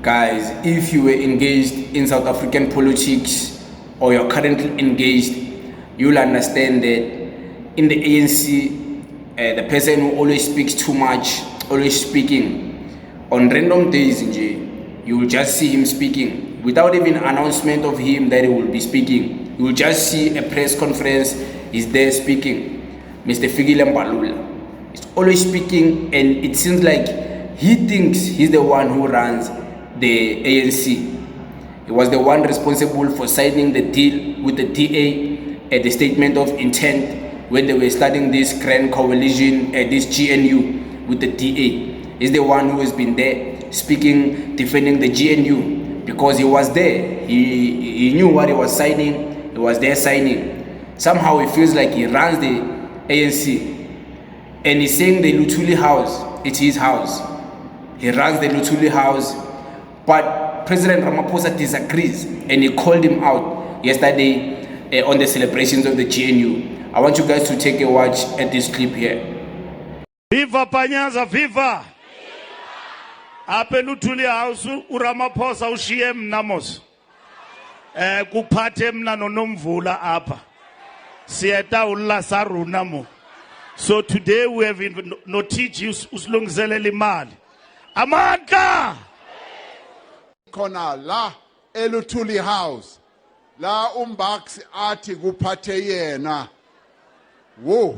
Guys, if you were engaged in South African politics or you're currently engaged, you'll understand that in the ANC, the person who always speaks too much, always speaking, on random days, you will just see him speaking without even announcement of him that he will be speaking. You will just see a press conference, he's there speaking. Mr. Fikile Mbalula is always speaking, and it seems like he thinks he's the one who runs the ANC. He was the one responsible for signing the deal with the DA at the statement of intent when they were starting this grand coalition at this GNU with the DA. He's the one who has been there speaking, defending the GNU because he was there. He knew what he was signing. He was there signing. Somehow he feels like he runs the ANC, and he's saying the Luthuli house, it's his house. He runs the Luthuli house. But President Ramaphosa disagrees, and he called him out yesterday on the celebrations of the GNU. I want you guys to take a watch at this clip here. Viva Panyaza, viva! Ape Luthuli house uRamaphosa ushiye mnamos. Kuphathe mna noNomvula apha. Siyeta uLasaruna mo. So today we have notice usilungiselela imali. Amandla! Khona la eLuthuli house la uMbax athi kuphathe yena wo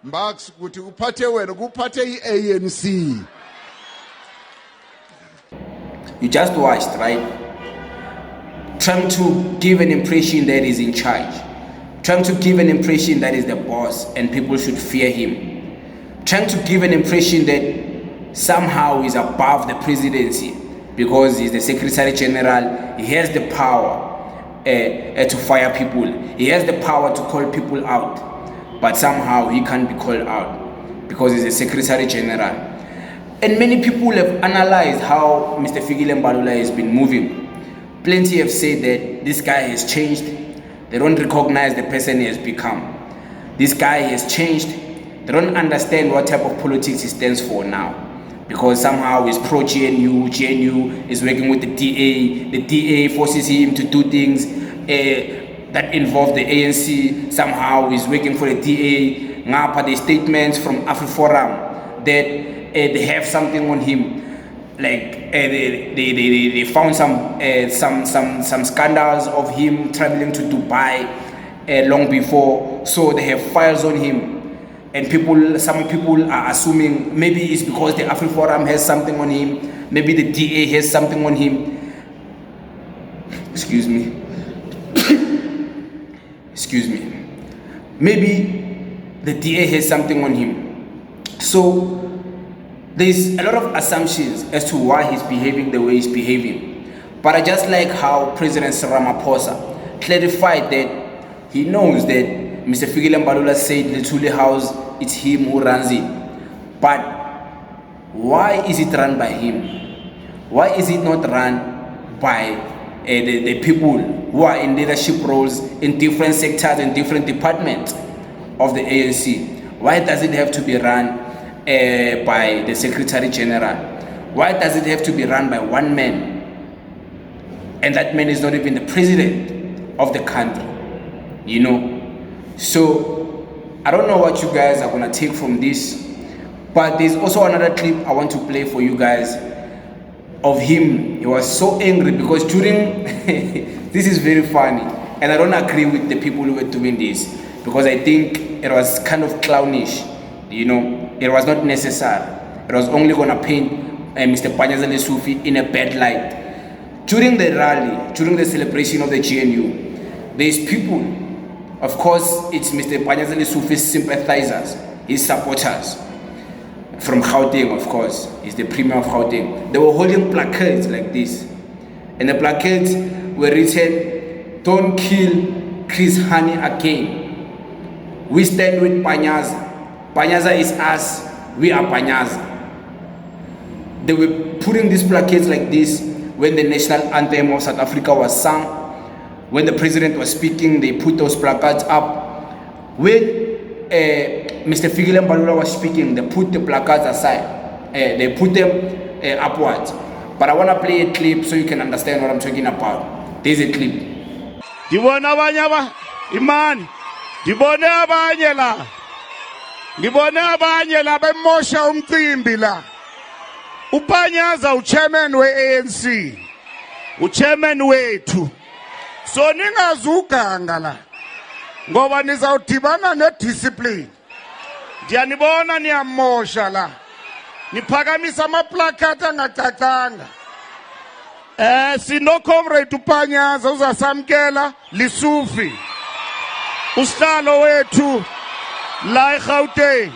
Mbax kuthi kuphathe wena kuphathe iANC. You just watched, right? Trying to give an impression that he's in charge, trying to give an impression that he's the boss and people should fear him, trying to give an impression that somehow he's above the presidency because he's the Secretary General. He has the power to fire people. He has the power to call people out. But somehow he can't be called out because he's the Secretary General. And many people have analyzed how Mr. Fikile Mbalula has been moving. Plenty have said that this guy has changed. They don't recognize the person he has become. This guy has changed. They don't understand what type of politics he stands for now. Because somehow he's pro-GNU, GNU is working with the DA forces him to do things that involve the ANC. Somehow he's working for the DA. Ngapa the statements from AfriForum that they have something on him. Like they found some scandals of him traveling to Dubai long before. So they have files on him. And some people are assuming maybe it's because the AfriForum has something on him, maybe the DA has something on him. Excuse me. Excuse me. Maybe the DA has something on him. So there's a lot of assumptions as to why he's behaving the way he's behaving. But I just like how President Ramaphosa clarified that he knows that Mr. Fikile Mbalula said the Luthuli house, it's him who runs it. But why is it run by him? Why is it not run by the people who are in leadership roles in different sectors and different departments of the ANC? Why does it have to be run by the Secretary General? Why does it have to be run by one man? And that man is not even the president of the country, you know? So I don't know what you guys are gonna take from this, but there's also another clip I want to play for you guys of him. He was so angry because during this is very funny, and I don't agree with the people who were doing this because I think it was kind of clownish, you know. It was not necessary. It was only gonna paint Mr. Panyaza Lesufi in a bad light. During the rally, during the celebration of the GNU, there's people. Of course, it's Mr. Panyaza Lesufi's sympathizers, his supporters from Gauteng, of course. He's the premier of Gauteng. They were holding placards like this. And the placards were written, "Don't kill Chris Hani again. We stand with Panyaza. Panyaza is us. We are Panyaza." They were putting these placards like this when the national anthem of South Africa was sung. When the president was speaking, they put those placards up. When Mr. Fikile Mbalula was speaking, they put the placards aside. They put them upwards. But I want to play a clip so you can understand what I'm talking about. There's a clip. Ndibona abanye imani. Ndibone abanye la. Ngibone abanye la bemosha umcimbi la. Upanyaza uchairman we-ANC. Uchairman wethu. So ningazuganga la. Ngoba nizawudibana nediscipline. Ndiyanibona niyamosha la. Niphakamisa amaplakata angacacanga. Sino comrade upanyaza uzasamkela lisufi. Usihlalo wethu la eGauteng.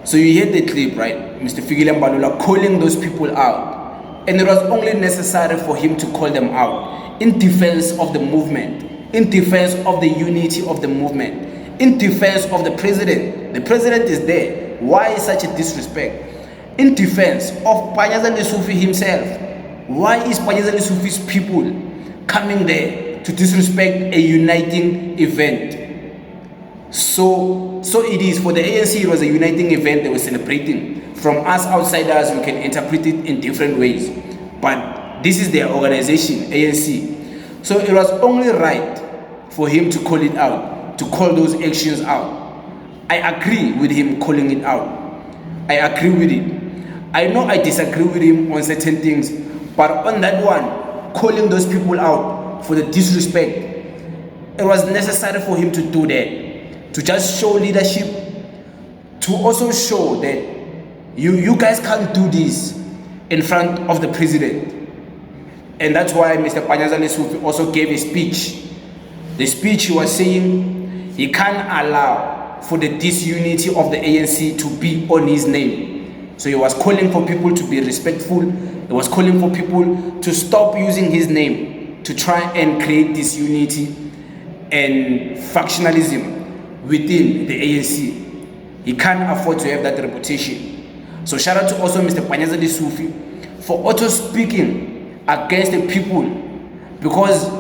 So you heard the clip, right? Mr. Fikile Mbalula calling those people out. And it was only necessary for him to call them out in defense of the movement, in defense of the unity of the movement, in defense of the president. The president is there. Why is such a disrespect? In defense of Panyaza Lesufi himself. Why is Panyaza Lesufi's people coming there to disrespect a uniting event? So it is for the ANC. It was a uniting event they were celebrating. From us outsiders, we can interpret it in different ways. But this is their organization, ANC. So it was only right for him to call it out, to call those actions out. I agree with him calling it out. I agree with it. I know I disagree with him on certain things, but on that one, calling those people out for the disrespect, it was necessary for him to do that, to just show leadership, to also show that you guys can't do this in front of the president. And that's why Mr. Panyaza Lesufi also gave a speech. The speech he was saying he can't allow for the disunity of the ANC to be on his name. So he was calling for people to be respectful. He was calling for people to stop using his name to try and create disunity and factionalism within the ANC. He can't afford to have that reputation. So shout out to also Mr. Panyaza Lesufi for auto speaking against the people, because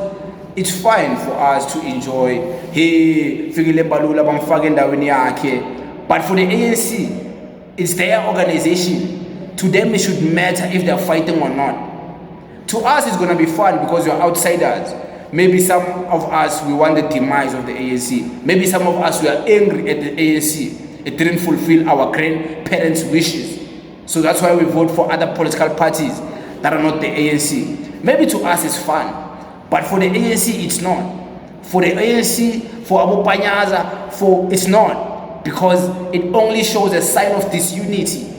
it's fine for us to enjoy, hey, Fikile Mbalula bamfake endaweni yakhe, but for the ANC, it's their organization. To them, it should matter if they're fighting or not. To us, it's going to be fun because we're outsiders. Maybe some of us, we want the demise of the ANC. Maybe some of us, we are angry at the ANC. It didn't fulfill our grandparents' wishes. So that's why we vote for other political parties that are not the ANC. Maybe to us, it's fun. But for the ANC, it's not. For the ANC, for Abu Panyaza, it's not. Because it only shows a sign of disunity.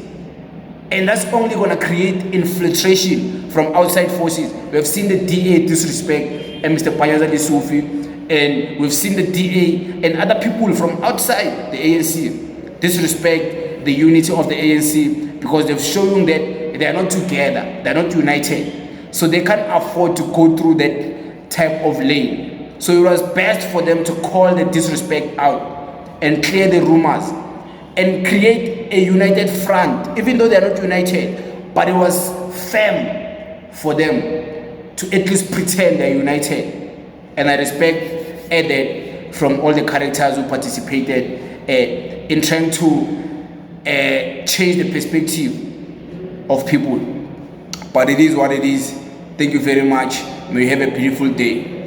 And that's only going to create infiltration from outside forces. We have seen the DA disrespect and Mr. Panyaza Lesufi. And we've seen the DA and other people from outside the ANC disrespect the unity of the ANC, because they've shown that they are not together, they're not united. So they can't afford to go through that type of lane. So it was best for them to call the disrespect out and clear the rumors and create a united front, even though they're not united. But it was firm for them to at least pretend they're united. And I respect that from all the characters who participated in trying to change the perspective of people. But it is what it is. Thank you very much. May you have a beautiful day.